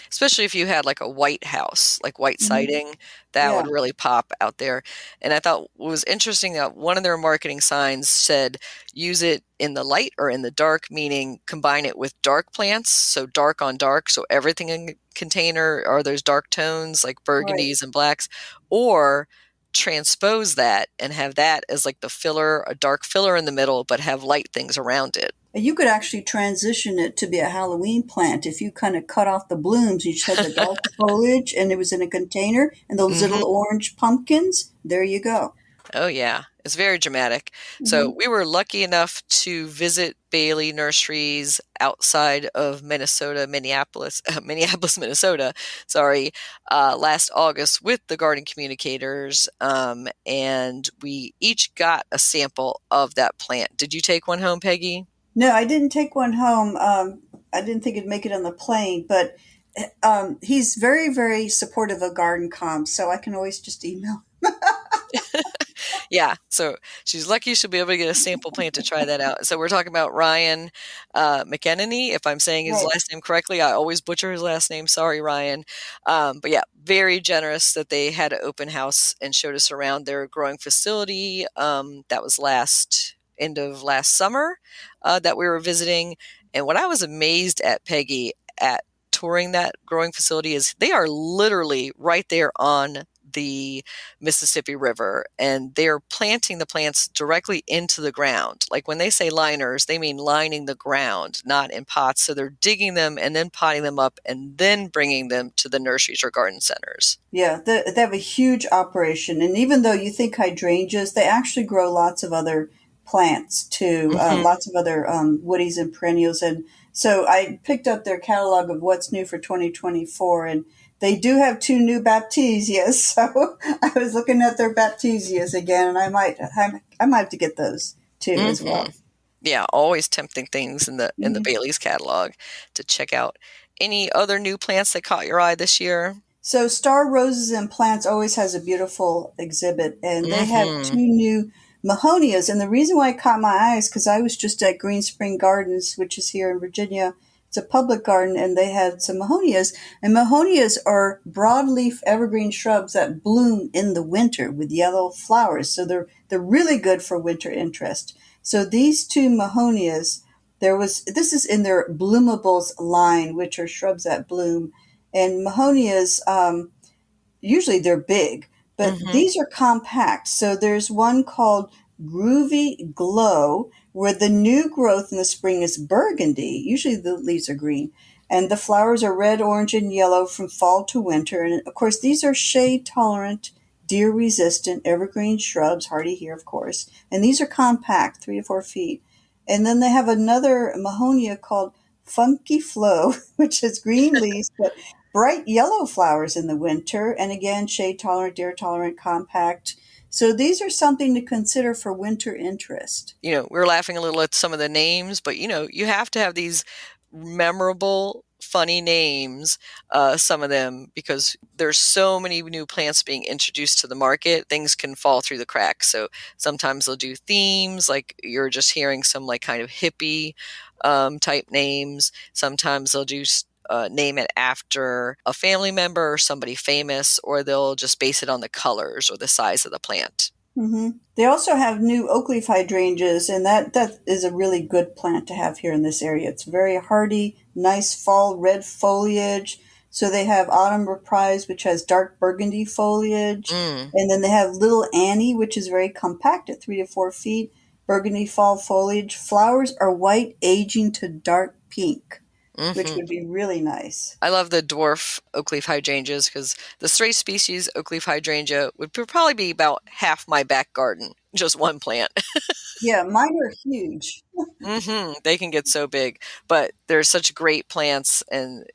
Especially if you had like a white house, like white siding, that would really pop out there. And I thought what was interesting that one of their marketing signs said, use it in the light or in the dark, meaning combine it with dark plants. So dark on dark. So everything in the container are those dark tones like burgundies and blacks, or transpose that and have that as like the filler, a dark filler in the middle, but have light things around it. You could actually transition it to be a Halloween plant if you kind of cut off the blooms. You just had the dark foliage and it was in a container and those little orange pumpkins. There you go. Oh, yeah. It's very dramatic. So Hmm. we were lucky enough to visit Bailey Nurseries outside of Minnesota, Minneapolis, Minnesota, sorry, last August with the garden communicators. And we each got a sample of that plant. Did you take one home, Peggy? No, I didn't take one home. I didn't think it'd make it on the plane, but he's very, very supportive of GardenComm, so I can always just email. Yeah, so she's lucky she'll be able to get a sample plant to try that out. So we're talking about Ryan McEnany, if I'm saying his Right. last name correctly. I always butcher his last name. Sorry, Ryan. But yeah, very generous that they had an open house and showed us around their growing facility. That was end of last summer that we were visiting. And what I was amazed at, Peggy, at touring that growing facility is they are literally right there on the Mississippi River, and they're planting the plants directly into the ground. Like when they say liners, they mean lining the ground, not in pots. So they're digging them and then potting them up and then bringing them to the nurseries or garden centers. Yeah, they have a huge operation, and even though you think hydrangeas, they actually grow lots of other plants too, Mm-hmm. lots of other woodies and perennials. And so I picked up their catalog of what's new for 2024, and they do have two new baptisias. So I was looking at their baptisias again, and I might have to get those too as Mm-hmm. well. Yeah, always tempting things in the Bailey's catalog to check out. Any other new plants that caught your eye this year? So Star Roses and Plants always has a beautiful exhibit, and they have two Mm-hmm. new Mahonias. And the reason why it caught my eye is because I was just at Green Spring Gardens, which is here in Virginia. It's a public garden, and they had some Mahonias. And Mahonias are broadleaf evergreen shrubs that bloom in the winter with yellow flowers. So they're really good for winter interest. So these two Mahonias, this is in their bloomables line, which are shrubs that bloom, and Mahonias, usually they're big, but Mm-hmm. these are compact. So there's one called Groovy Glow, where the new growth in the spring is burgundy. Usually the leaves are green. And the flowers are red, orange, and yellow from fall to winter. And of course, these are shade tolerant, deer resistant evergreen shrubs, hardy here, of course. And these are compact, 3 to 4 feet. And then they have another Mahonia called Funky Flow, which has green leaves, but bright yellow flowers in the winter, and again, shade tolerant, deer tolerant, compact. So these are something to consider for winter interest. We're laughing a little at some of the names, but you have to have these memorable, funny names, some of them, because there's so many new plants being introduced to the market, things can fall through the cracks. So sometimes they'll do themes, like you're just hearing some like kind of hippie type names. Sometimes they'll do name it after a family member or somebody famous, or they'll just base it on the colors or the size of the plant. They also have new oak leaf hydrangeas, and that is a really good plant to have here in this area. It's very hardy, nice fall red foliage. So they have Autumn Reprise, which has dark burgundy foliage, Mm. and then they have Little Annie, which is very compact at 3 to 4 feet, burgundy fall foliage. Flowers are white, aging to dark pink, which Hmm. would be really nice. I love the dwarf oak leaf hydrangeas because the straight species oak leaf hydrangea would probably be about half my back garden, just one plant. Yeah, mine are huge. They can get so big, but they're such great plants and,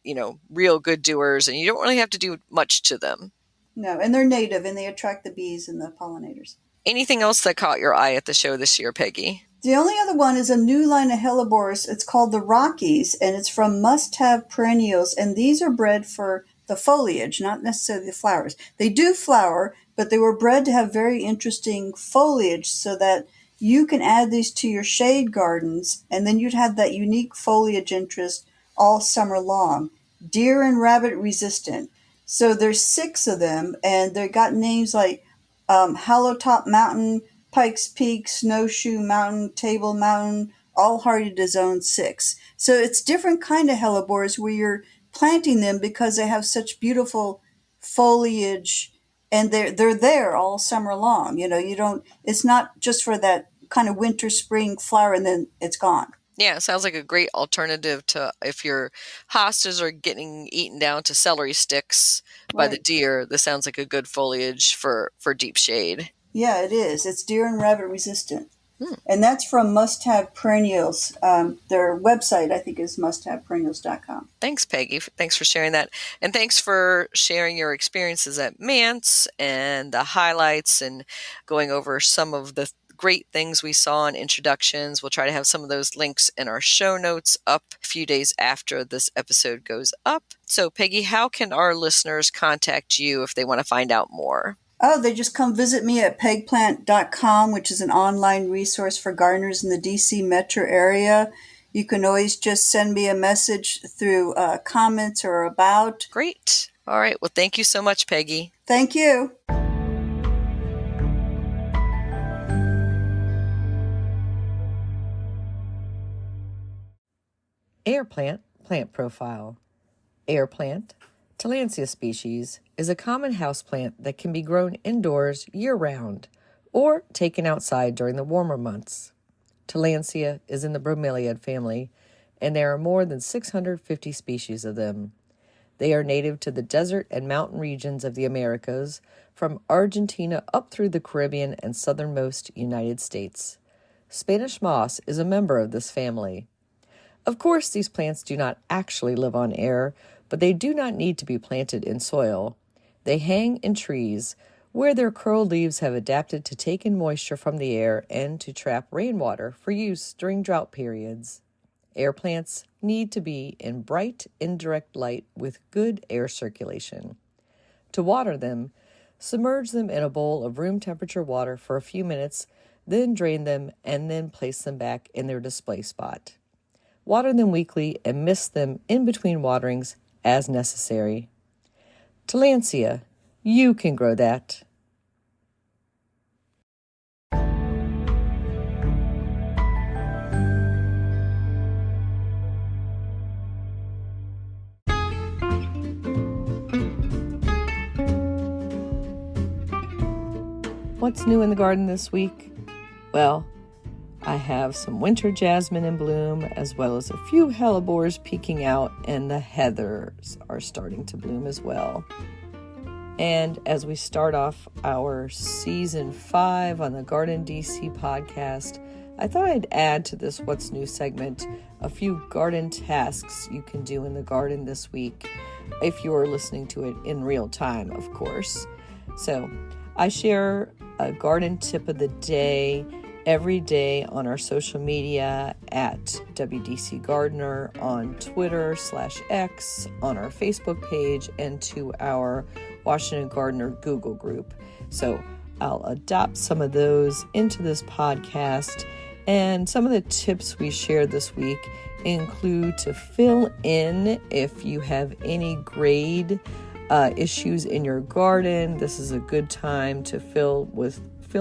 real good doers, and you don't really have to do much to them. No, and they're native and they attract the bees and the pollinators. Anything else that caught your eye at the show this year, Peggy? The only other one is a new line of hellebores. It's called the Rockies, and it's from Must Have Perennials. And these are bred for the foliage, not necessarily the flowers. They do flower, but they were bred to have very interesting foliage so that you can add these to your shade gardens, and then you'd have that unique foliage interest all summer long. Deer and rabbit resistant. So there's 6 of them, and they got names like Hollow Top Mountain, Pikes Peak, Snowshoe Mountain, Table Mountain, all hardy to zone 6. So it's different kind of hellebores where you're planting them because they have such beautiful foliage, and they're there all summer long. You don't, it's not just for that kind of winter spring flower and then it's gone. Yeah, it sounds like a great alternative to if your hostas are getting eaten down to celery sticks by the Right. deer. This sounds like a good foliage for deep shade. Yeah, it is. It's deer and rabbit resistant. Hmm. And that's from Must Have Perennials. Their website, I think, is musthaveperennials.com. Thanks, Peggy. Thanks for sharing that. And thanks for sharing your experiences at MANTS and the highlights and going over some of the great things we saw in introductions. We'll try to have some of those links in our show notes up a few days after this episode goes up. So, Peggy, how can our listeners contact you if they want to find out more? Oh, they just come visit me at pegplant.com, which is an online resource for gardeners in the DC metro area. You can always just send me a message through comments or about. Great. All right. Well, thank you so much, Peggy. Thank you. Air plant, plant profile. Air plant, Tillandsia species, is a common houseplant that can be grown indoors year-round or taken outside during the warmer months. Tillandsia is in the bromeliad family, and there are more than 650 species of them. They are native to the desert and mountain regions of the Americas, from Argentina up through the Caribbean and southernmost United States. Spanish moss is a member of this family. Of course, these plants do not actually live on air, but they do not need to be planted in soil. They hang in trees, where their curled leaves have adapted to take in moisture from the air and to trap rainwater for use during drought periods. Air plants need to be in bright, indirect light with good air circulation. To water them, submerge them in a bowl of room temperature water for a few minutes, then drain them and then place them back in their display spot. Water them weekly and mist them in between waterings as necessary. Tillandsia, you can grow that. What's new in the garden this week? Well, I have some winter jasmine in bloom, as well as a few hellebores peeking out, and the heathers are starting to bloom as well. And as we start off our season 5 on the GardenDC Podcast, I thought I'd add to this What's New segment a few garden tasks you can do in the garden this week, if you are listening to it in real time, of course. So I share a garden tip of the day every day on our social media at WDC Gardener, on Twitter/X, on our Facebook page, and to our Washington Gardener Google group. So I'll adopt some of those into this podcast. And some of the tips we shared this week include to fill in if you have any grade issues in your garden. This is a good time to fill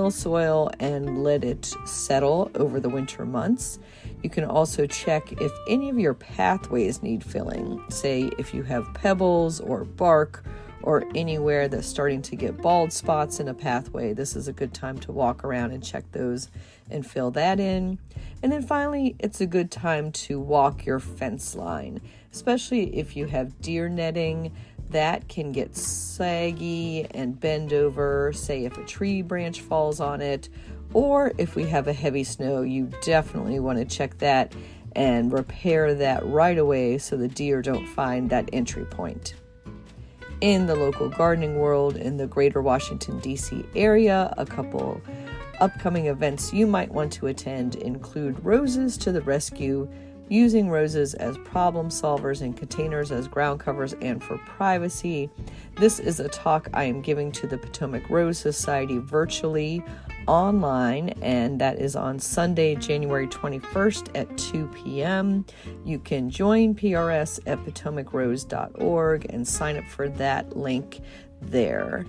soil and let it settle over the winter months. You can also check if any of your pathways need filling. Say if you have pebbles or bark or anywhere that's starting to get bald spots in a pathway, this is a good time to walk around and check those and fill that in. And then finally, it's a good time to walk your fence line, especially if you have deer netting that can get saggy and bend over, say if a tree branch falls on it, or if we have a heavy snow. You definitely want to check that and repair that right away so the deer don't find that entry point. In the local gardening world in the greater Washington, D.C. area, a couple upcoming events you might want to attend include Roses to the Rescue, using roses as problem solvers and containers as ground covers and for privacy. This is a talk I am giving to the Potomac Rose Society virtually online, and that is on Sunday, January 21st at 2 p.m. You can join PRS at potomacrose.org and sign up for that link there.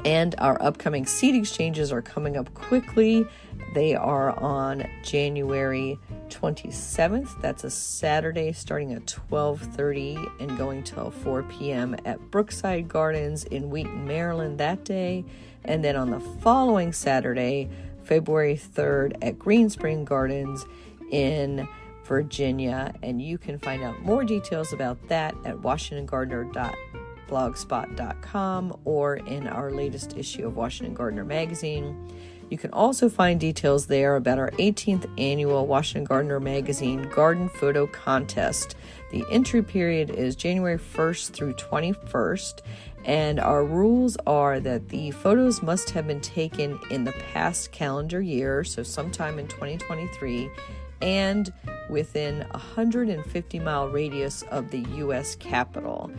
And our upcoming seed exchanges are coming up quickly. They are on January 27th. That's a Saturday, starting at 12:30 and going till 4 p.m. at Brookside Gardens in Wheaton, Maryland that day. And then on the following Saturday, February 3rd at Green Spring Gardens in Virginia. And you can find out more details about that at washingtongardener.com. gardencom.blogspot.com or in our latest issue of Washington Gardener magazine. You can also find details there about our 18th annual Washington Gardener magazine Garden Photo Contest. The entry period is January 1st through 21st, and our rules are that the photos must have been taken in the past calendar year, so sometime in 2023, and within a 150-mile radius of the U.S. Capitol.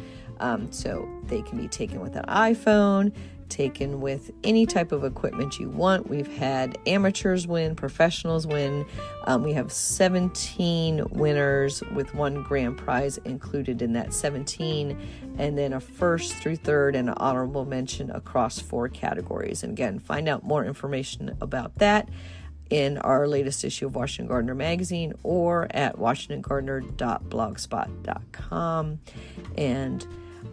So they can be taken with an iPhone, taken with any type of equipment you want. We've had amateurs win, professionals win. We have 17 winners with one grand prize included in that 17, and then a first through third and an honorable mention across 4 categories. And again, find out more information about that in our latest issue of Washington Gardener magazine or at washingtongardener.blogspot.com. And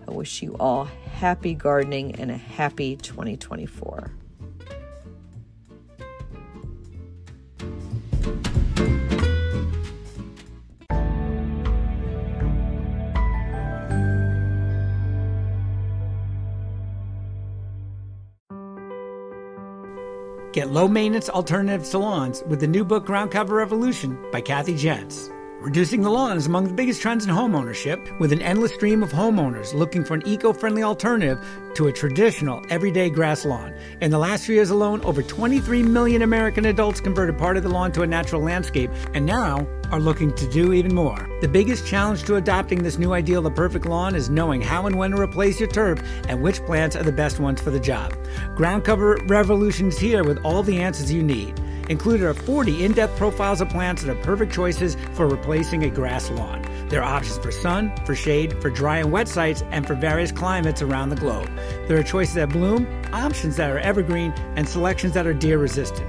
I wish you all happy gardening and a happy 2024. Get low-maintenance alternative to lawns with the new book Ground Cover Revolution by Kathy Jentz. Reducing the lawn is among the biggest trends in homeownership, with an endless stream of homeowners looking for an eco-friendly alternative to a traditional, everyday grass lawn. In the last 3 years alone, over 23 million American adults converted part of the lawn to a natural landscape, and now are looking to do even more. The biggest challenge to adopting this new ideal of the perfect lawn is knowing how and when to replace your turf and which plants are the best ones for the job. Ground Cover Revolution is here with all the answers you need. Included are 40 in-depth profiles of plants that are perfect choices for replacing a grass lawn. There are options for sun, for shade, for dry and wet sites, and for various climates around the globe. There are choices that bloom, options that are evergreen, and selections that are deer-resistant.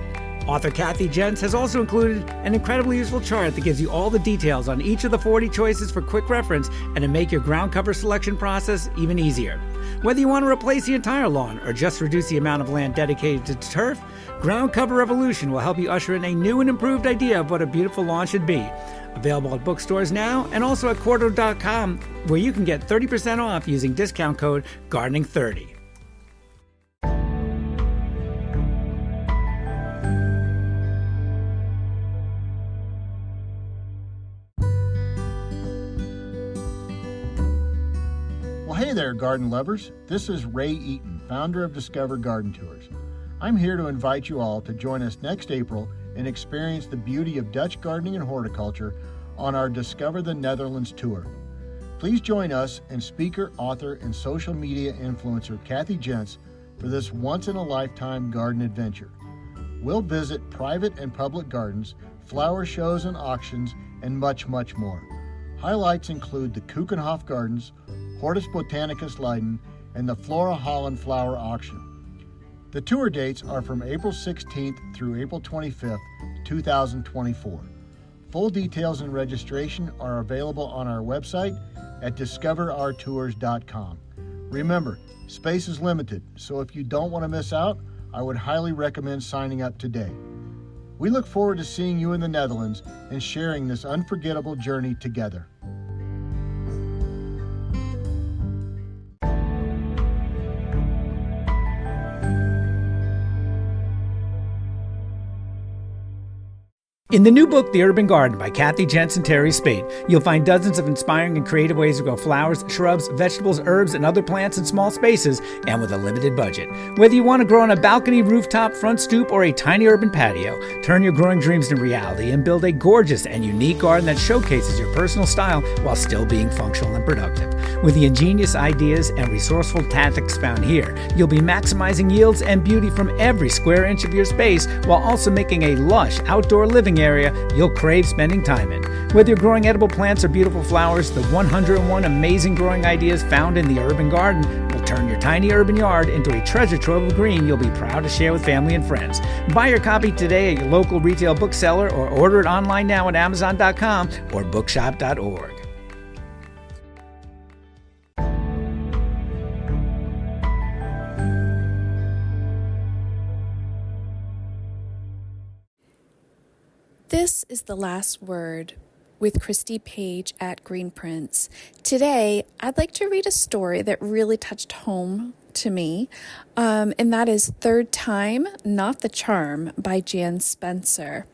Author Kathy Jentz has also included an incredibly useful chart that gives you all the details on each of the 40 choices for quick reference and to make your ground cover selection process even easier. Whether you want to replace the entire lawn or just reduce the amount of land dedicated to turf, Ground Cover Revolution will help you usher in a new and improved idea of what a beautiful lawn should be. Available at bookstores now and also at Quarto.com, where you can get 30% off using discount code GARDENING30. Hey there, garden lovers. This is Ray Eaton, founder of Discover Garden Tours. I'm here to invite you all to join us next April and experience the beauty of Dutch gardening and horticulture on our Discover the Netherlands tour. Please join us and speaker, author, and social media influencer Kathy Jentz for this once-in-a-lifetime garden adventure. We'll visit private and public gardens, flower shows and auctions, and much, much more. Highlights include the Keukenhof Gardens, Hortus Botanicus Leiden, and the Flora Holland Flower Auction. The tour dates are from April 16th through April 25th, 2024. Full details and registration are available on our website at discoverourtours.com. Remember, space is limited, so if you don't want to miss out, I would highly recommend signing up today. We look forward to seeing you in the Netherlands and sharing this unforgettable journey together. In the new book, The Urban Garden by Kathy Jentz and Terry Spate, you'll find dozens of inspiring and creative ways to grow flowers, shrubs, vegetables, herbs, and other plants in small spaces and with a limited budget. Whether you want to grow on a balcony, rooftop, front stoop, or a tiny urban patio, turn your growing dreams into reality and build a gorgeous and unique garden that showcases your personal style while still being functional and productive. With the ingenious ideas and resourceful tactics found here, you'll be maximizing yields and beauty from every square inch of your space while also making a lush outdoor living area you'll crave spending time in. Whether you're growing edible plants or beautiful flowers, the 101 amazing growing ideas found in the urban garden will turn your tiny urban yard into a treasure trove of green you'll be proud to share with family and friends. Buy your copy today at your local retail bookseller or order it online now at Amazon.com or bookshop.org. This is the last word. with Christy Page at Green Prince. Today, I'd like to read a story that really touched home to me, and that is Third Time, Not the Charm by Jan Spencer.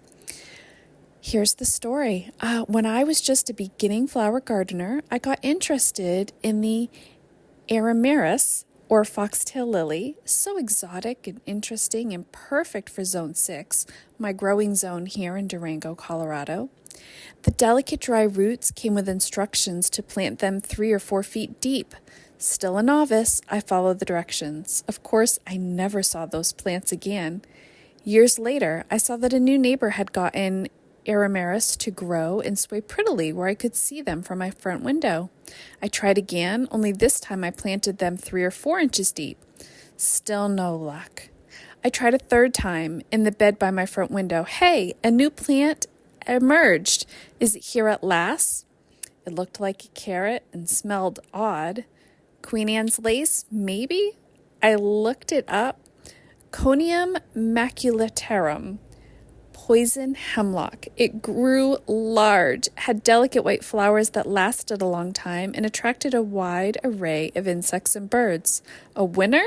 Here's the story. When I was just a beginning flower gardener, I got interested in the Aromaris, or foxtail lily, so exotic and interesting and perfect for Zone 6, my growing zone here in Durango, Colorado. The delicate dry roots came with instructions to plant them 3 or 4 feet deep. Still a novice, I followed the directions. Of course, I never saw those plants again. Years later, I saw that a new neighbor had gotten Aromaris to grow and sway prettily where I could see them from my front window. I tried again, only this time I planted them 3 or 4 inches deep. Still no luck. I tried a third time in the bed by my front window. Hey, a new plant emerged. Is it here at last? It looked like a carrot and smelled odd. Queen Anne's lace, maybe? I looked it up. Conium maculatarum. Poison hemlock. It grew large, had delicate white flowers that lasted a long time, and attracted a wide array of insects and birds. A winner?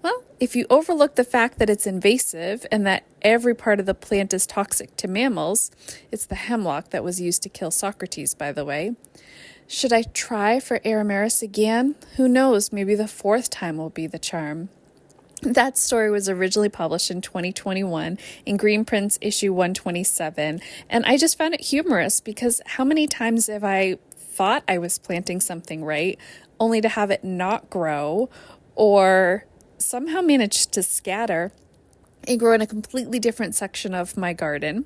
Well, if you overlook the fact that it's invasive and that every part of the plant is toxic to mammals, it's the hemlock that was used to kill Socrates, by the way. Should I try for Aromaris again? Who knows, maybe the 4th time will be the charm. That story was originally published in 2021 in Green Prince issue 127, and I just found it humorous because how many times have I thought I was planting something right, only to have it not grow, or somehow manage to scatter and grow in a completely different section of my garden.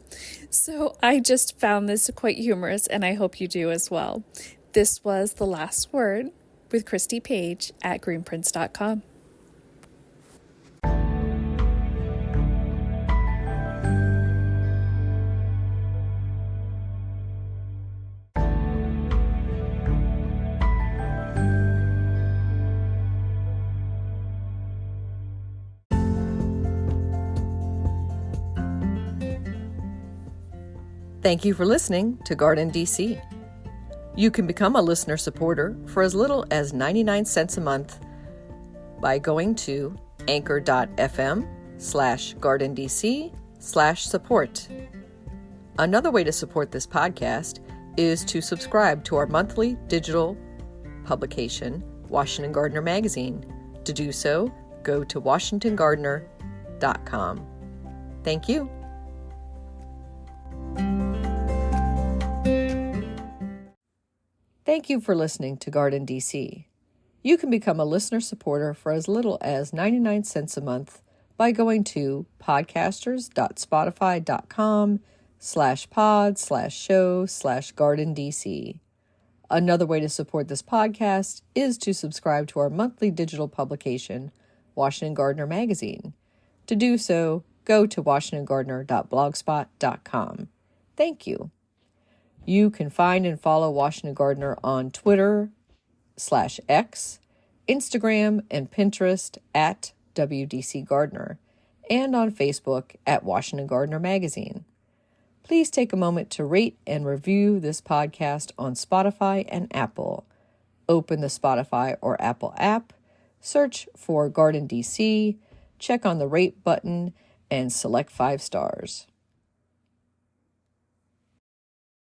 So I just found this quite humorous, and I hope you do as well. This was The Last Word with Christy Page at greenprince.com. Thank you for listening to GardenDC. You can become a listener supporter for as little as 99 cents a month by going to anchor.fm/GardenDC/support. Another way to support this podcast is to subscribe to our monthly digital publication, Washington Gardener Magazine. To do so, go to WashingtonGardener.com. Thank you. Thank you for listening to GardenDC. You can become a listener supporter for as little as 99 cents a month by going to podcasters.spotify.com/pod/show/GardenDC. Another way to support this podcast is to subscribe to our monthly digital publication, Washington Gardener Magazine. To do so, go to washingtongardener.blogspot.com. Thank you. You can find and follow Washington Gardener on Twitter /X, Instagram, and Pinterest at WDC Gardener, and on Facebook at Washington Gardener Magazine. Please take a moment to rate and review this podcast on Spotify and Apple. Open the Spotify or Apple app, search for GardenDC, check on the rate button, and select 5 stars.